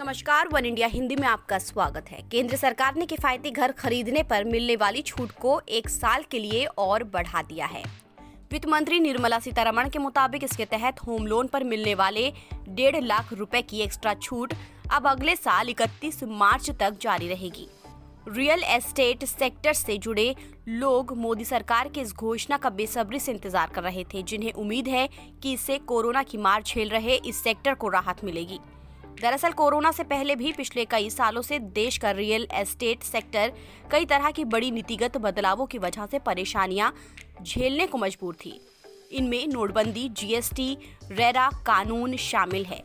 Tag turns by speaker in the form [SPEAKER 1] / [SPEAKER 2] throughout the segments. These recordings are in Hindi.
[SPEAKER 1] नमस्कार, वन इंडिया हिंदी में आपका स्वागत है। केंद्र सरकार ने किफायती घर खरीदने पर मिलने वाली छूट को 1 साल के लिए और बढ़ा दिया है। वित्त मंत्री निर्मला सीतारमण के मुताबिक इसके तहत होम लोन पर मिलने वाले 1.5 लाख रुपए की एक्स्ट्रा छूट अब अगले साल 31 मार्च तक जारी रहेगी। रियल एस्टेट सेक्टर से जुड़े लोग मोदी सरकार की इस घोषणा का बेसब्री से इंतजार कर रहे थे, जिन्हें उम्मीद है कि इससे कोरोना की मार झेल रहे इस सेक्टर को राहत मिलेगी। दरअसल कोरोना से पहले भी पिछले कई सालों से देश का रियल एस्टेट सेक्टर कई तरह की बड़ी नीतिगत बदलावों की वजह से परेशानियां झेलने को मजबूर थी। इनमें नोटबंदी, जीएसटी, रेरा कानून शामिल है,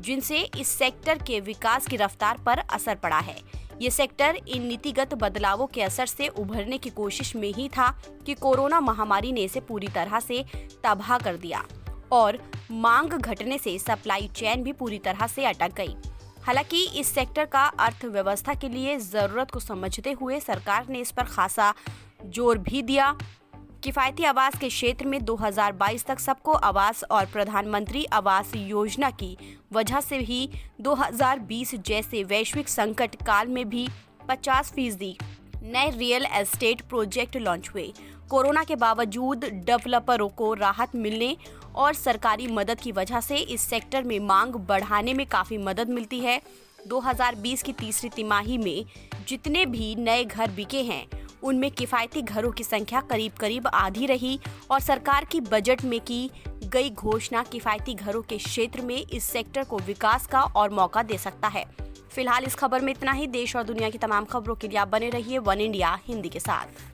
[SPEAKER 1] जिनसे इस सेक्टर के विकास की रफ्तार पर असर पड़ा है। ये सेक्टर इन नीतिगत बदलावों के असर से उभरने की कोशिश में ही था कि कोरोना महामारी ने इसे पूरी तरह से तबाह कर दिया और मांग घटने से सप्लाई चेन भी पूरी तरह से अटक गई। हालांकि इस सेक्टर का अर्थव्यवस्था के लिए जरूरत को समझते हुए सरकार ने इस पर खासा जोर भी दिया। किफायती आवास के क्षेत्र में 2022 तक सबको आवास और प्रधानमंत्री आवास योजना की वजह से ही 2020 जैसे वैश्विक संकट काल में भी 50% नए रियल एस्टेट प्रोजेक्ट लॉन्च हुए। कोरोना के बावजूद डेवलपरों को राहत मिलने और सरकारी मदद की वजह से इस सेक्टर में मांग बढ़ाने में काफी मदद मिलती है। 2020 की तीसरी तिमाही में जितने भी नए घर बिके हैं, उनमें किफायती घरों की संख्या करीब आधी रही और सरकार की बजट में की गई घोषणा किफायती घरों के क्षेत्र में इस सेक्टर को विकास का और मौका दे सकता है। फिलहाल इस खबर में इतना ही। देश और दुनिया की तमाम खबरों के लिए आप बने रहिए वन इंडिया हिंदी के साथ।